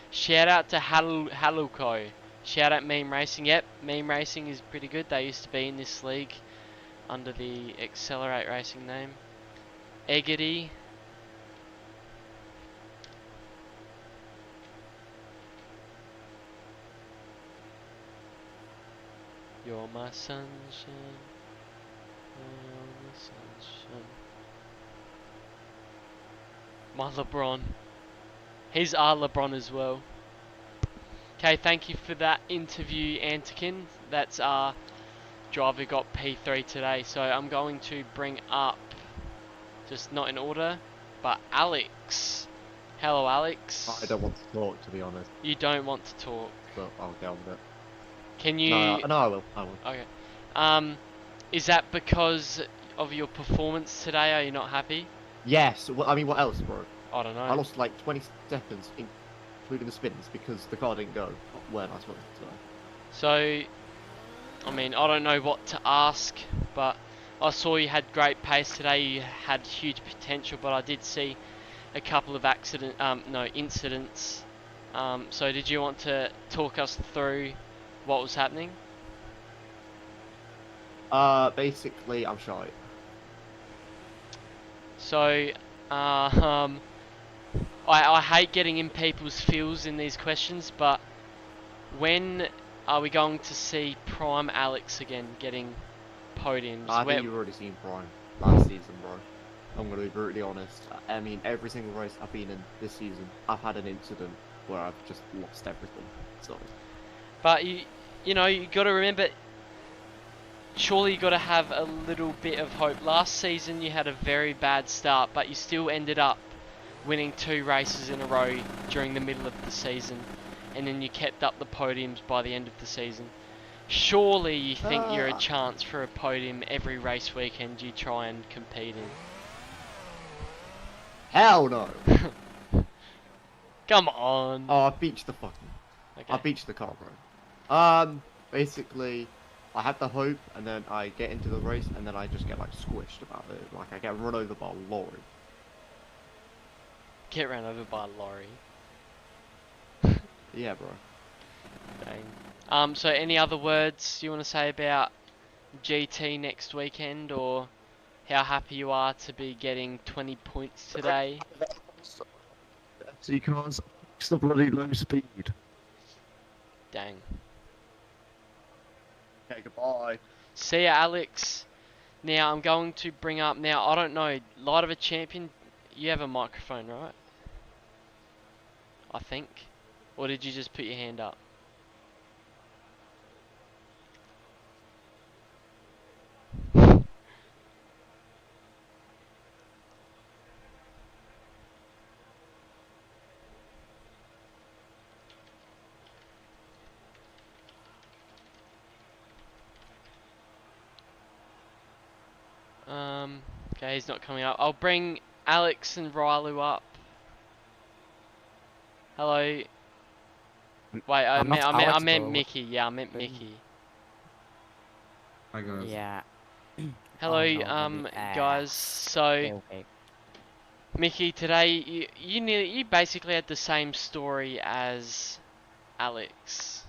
Shout out to Haluko. Shout out Meme Racing. Yep, Meme Racing is pretty good. They used to be in this league under the Accelerate Racing name. Eggity. You're my sunshine. You're my sunshine. My LeBron. He's our LeBron as well. Okay, thank you for that interview, Antikin. That's our driver got P3 today. So I'm going to bring up, just not in order, but Alex. Hello, Alex. I don't want to talk, to be honest, You don't want to talk. but I'll get on with it. Can you? No, I will. Okay. Is that because of your performance today? Are you not happy? Yes. Well, I mean, what else, bro? I don't know. I lost like 20 seconds, including the spins, because the car didn't go when I supposed to. So, I mean, I don't know what to ask, but I saw you had great pace today. You had huge potential, but I did see a couple of incidents. So, did you want to talk us through what was happening? Basically, I'm shy. So, I hate getting in people's feels in these questions, but when are we going to see Prime Alex again getting podiums? I think you've already seen Prime last season, bro. I'm gonna be brutally honest. I mean, every single race I've been in this season, I've had an incident where I've just lost everything. So. But you got to remember. Surely you got to have a little bit of hope. Last season you had a very bad start, but you still ended up winning 2 races in a row during the middle of the season, and then you kept up the podiums by the end of the season. Surely you think you're a chance for a podium every race weekend you try and compete in. Hell no! Come on. Oh, I beached the fucking. Okay. I beached the car, bro. Basically, I have the hope, and then I get into the race, and then I just get like squished about it. Like I get run over by a lorry. Get ran over by a lorry. Yeah, bro. Dang. So any other words you want to say about GT next weekend, or how happy you are to be getting 20 points today? So you can't. It's the bloody low speed. Dang. Okay, goodbye. See ya, Alex. Now I'm going to bring up. Now I don't know. Light of a Champion. You have a microphone, right? I think. Or did you just put your hand up? Okay, he's not coming up. I'll bring Alex and Rylu up. Hello. Wait, I meant Mickey. Yeah, I meant Mickey. Hi guys. Yeah. Hello, Oh, no, guys. So, okay. Mickey, today you basically had the same story as Alex.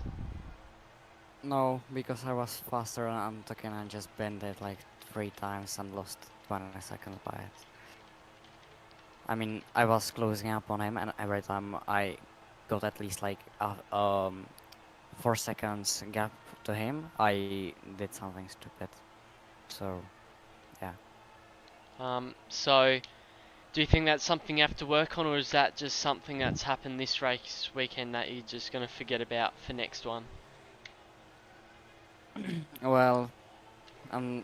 No, because I was faster and taken and just bent it like 3 times and lost 20 seconds by it. I mean, I was closing up on him, and every time I got at least like a 4 seconds gap to him, I did something stupid. So, yeah. So do you think that's something you have to work on, or is that just something that's happened this race weekend that you're just gonna forget about for next one? Well, um,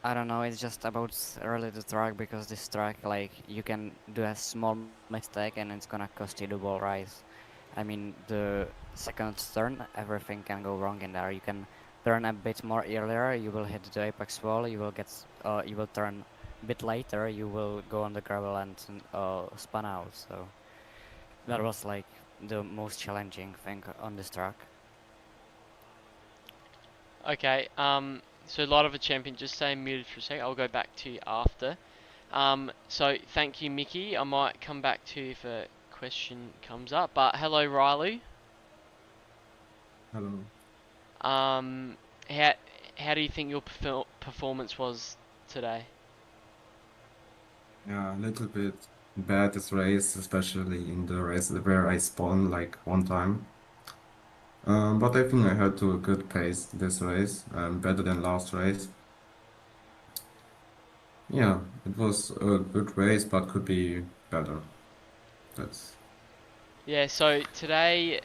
I don't know. It's just about really the track, because this track, like, you can do a small mistake and it's gonna cost you the whole race. I mean, the second turn, everything can go wrong in there. You can turn a bit more earlier, you will hit the apex wall. You will turn a bit later, you will go on the gravel and spun out. So that was like the most challenging thing on this track. Okay, so Light of a Champion, just stay muted for a sec. I'll go back to you after. So thank you, Mickey. I might come back to you if a question comes up. But hello, Riley. Hello. Um, how do you think your performance was today? Yeah, a little bit bad this race, especially in the race where I spawned like one time. But I think I had to a good pace this race, better than last race. Yeah, it was a good race, but could be better. That's Yeah, so today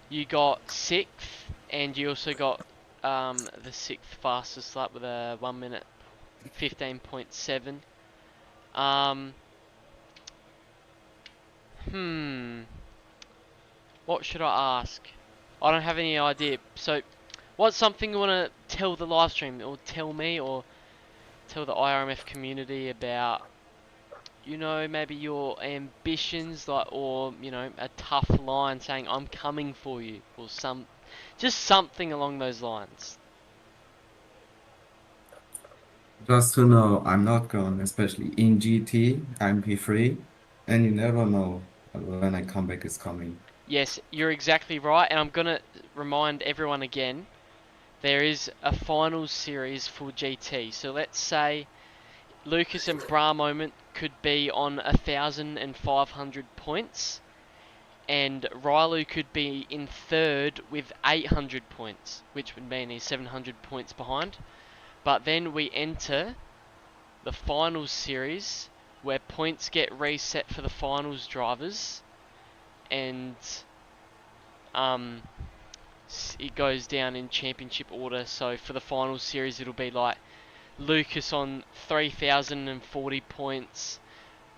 you got sixth, and you also got the sixth fastest lap with a 1 minute 15.7. Um, hmm, what should I ask? I don't have any idea. So, what's something you want to tell the live stream, or tell me, or tell the IRMF community about? Maybe your ambitions, like, or a tough line saying "I'm coming for you," or just something along those lines. just to know I'm not gone, especially in GT, I'm P3, and you never know when a comeback is coming. Yes, you're exactly right, and I'm gonna remind everyone again. There is a finals series for GT. So let's say Lucas and Bra moment could be on 1,500 points, and Rylu could be in third with 800 points, which would mean he's 700 points behind. But then we enter the finals series where points get reset for the finals drivers, and um, it goes down in championship order. So for the finals series, it'll be like Lucas on 3,040 points,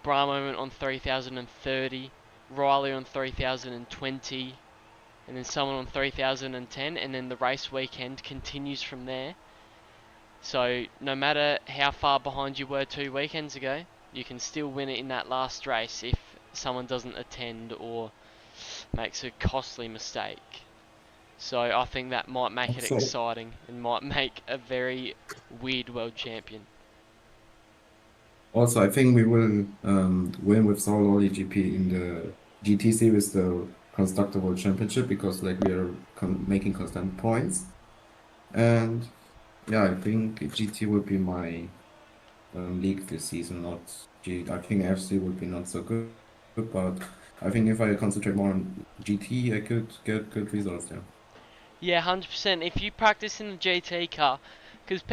Bra moment on 3,030, Riley on 3,020, and then someone on 3,010, and then the race weekend continues from there. So no matter how far behind you were 2 weekends ago, you can still win it in that last race if someone doesn't attend or makes a costly mistake. So I think that might make it So exciting and might make a very weird world champion. also, I think we will win with solo GP in the GT series, the Constructor World Championship, because like we are making constant points. And yeah, I think GT will be my league this season, not G. I think FC would be not so good, but I think if I concentrate more on GT, I could get good results there. Yeah, 100%. If you practice in the GT car, because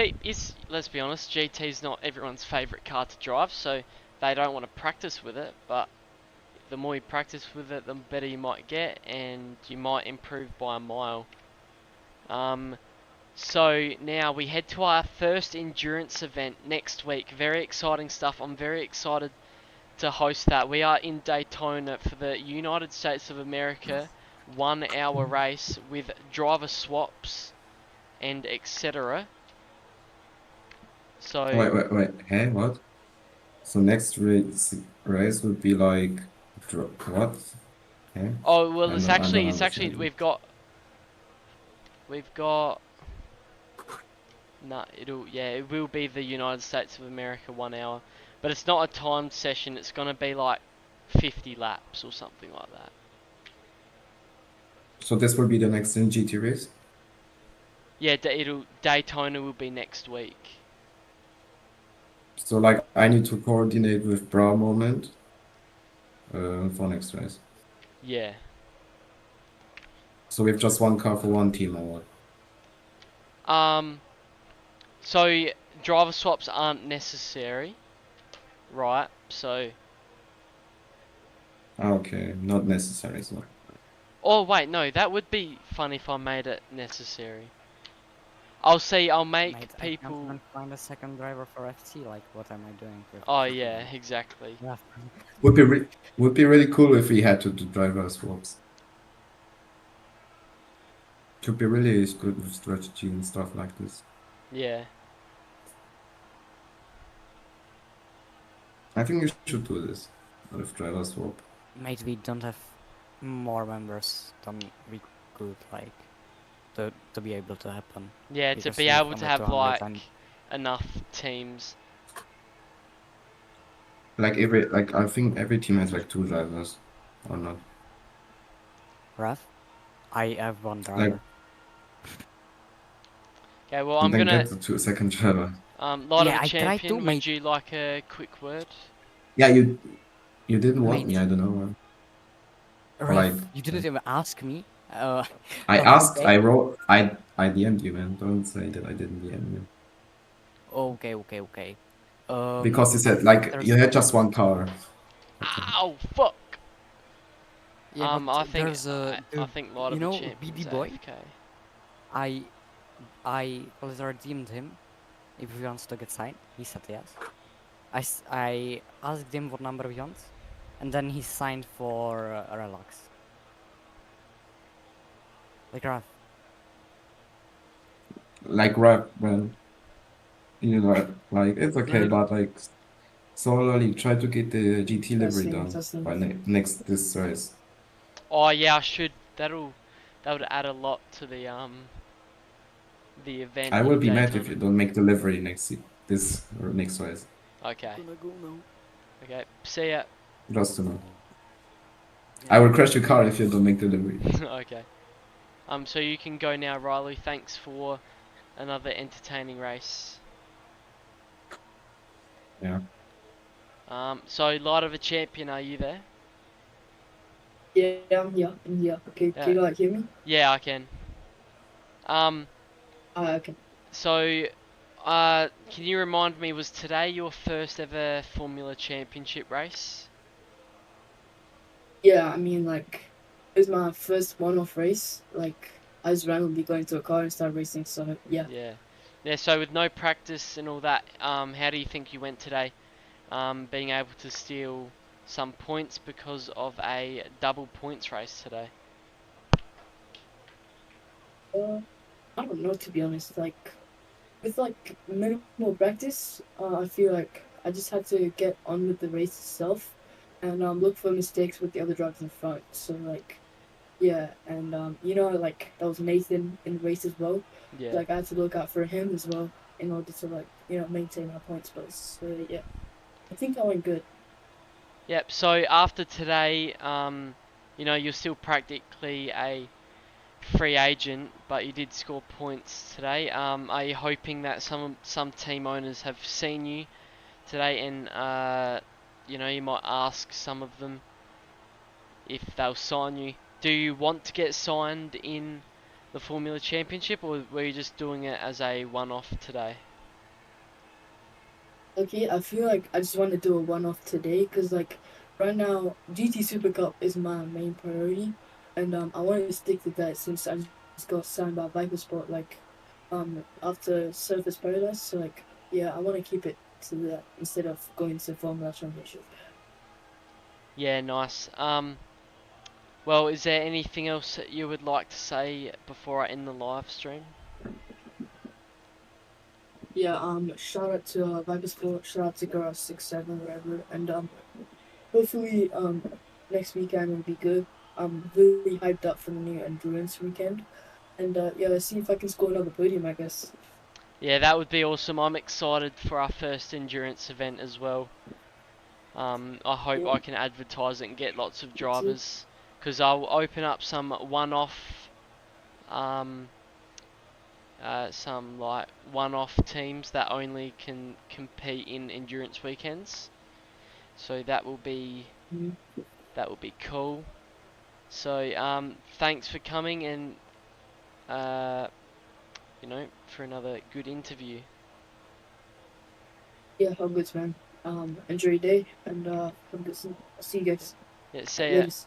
let's be honest, GT is not everyone's favourite car to drive, so they don't want to practice with it, but the more you practice with it, the better you might get, and you might improve by a mile. So now we head to our first endurance event next week. Very exciting stuff. I'm very excited to host that. We are in Daytona for the United States of America 1 hour race with driver swaps and etc. So, Wait. Hey, what? So next race would be like what? Okay. oh well, I don't it's actually understand. we've got no, it will be the United States of America 1 hour, but it's not a timed session. It's gonna be like 50 laps or something like that. So this will be the next in GT race? Yeah, Daytona will be next week. So like I need to coordinate with Bra Moment for next race. Yeah. So we have just one car for one team or what? So driver swaps aren't necessary, right? So. Okay, not necessary. So Oh wait, no, that would be fun if I made it necessary. I'll make Mate, I can't people. even find a second driver for FT. Like, what am I doing with Oh 50 yeah, now? exactly. Yeah. would be really cool if we had to do driver swaps. Could be really good with strategy and stuff like this. Yeah. I think we should do this with driver swap. Mate, we don't have more members than we could, like, to be able to happen. Yeah, to Because be we have able to only have 200 like and enough teams. Like I think every team has like 2 drivers, or not? Raf, I have one Like driver. Okay, well I'm then gonna. get the second driver. Light of Yeah, a I tried to, champion. Would mate. you like a quick word? Yeah, you didn't want me. Mate, I don't know. Like Raf, you didn't even ask me. I asked, Okay. I wrote, I DM'd you, man. Don't say that I didn't DM you. Okay. Because you I said think like you there's had just one car. Okay. Ow, fuck! yeah, but I think there's a I think Light you of a know champion's BD boy. AFK. I already DM'd him if he wants to get signed. He said yes. I asked him what number he wants, and then he signed for Relax. Like Raf. Like rap, man. You know, like it's okay, but like slowly try to get the GT livery done by next this race. Oh yeah, I should. That would add a lot to the event I will in be mad if you Daytona. don't make the livery this or next race. Okay. Gonna go now. Okay. See ya. Just to know. I will crash your car if you don't make the livery. Okay. So you can go now, Riley. Thanks for another entertaining race. Yeah. So Light of a Champion, are you there? Yeah, I'm here. I'm here. Okay, Yeah. can you like hear me? Yeah, I can. Okay. So, can you remind me, was today your first ever Formula Championship race? Yeah, I mean, like, it was my first one-off race. Like, I just randomly got into a car and started racing, so yeah. Yeah. Yeah, so with no practice and all that, how do you think you went today? Being able to steal some points because of a double points race today. I don't know, to be honest. Like, with, like, minimal practice, I feel like I just had to get on with the race itself and look for mistakes with the other drivers in front. So, like, yeah, and, you know, like, that was Nathan in the race as well. Yeah. Like, I had to look out for him as well in order to, like, you know, maintain my points. But, so, yeah, I think I went good. Yep, so after today, you know, you're still practically a free agent, but you did score points today. Are you hoping that some team owners have seen you today and, you know, you might ask some of them if they'll sign you? Do you want to get signed in the Formula Championship, or were you just doing it as a one-off today? Okay, I feel like I just want to do a one-off today because, like, right now GT Super Cup is my main priority, and I want to stick to that since I just got signed by Viper Sport, like, after Surface Paradise. So, like, yeah, I want to keep it to that instead of going to Formula Championship. Yeah, nice. Well, is there anything else that you would like to say before I end the live stream? Yeah, shout out to Viper Sport, shout out to Garage 67, whatever, and hopefully next weekend will be good. I'm really hyped up for the new endurance weekend, and yeah, let's see if I can score another podium, I guess. Yeah, that would be awesome. I'm excited for our first endurance event as well. I hope Yeah. I can advertise it and get lots of drivers, because I'll open up some one-off some like one-off teams that only can compete in endurance weekends. So that will be Mhm. cool. So thanks for coming and for another good interview. Yeah, all good, man. Enjoy your day and have a good see you guys. Yeah, see ya. Latest.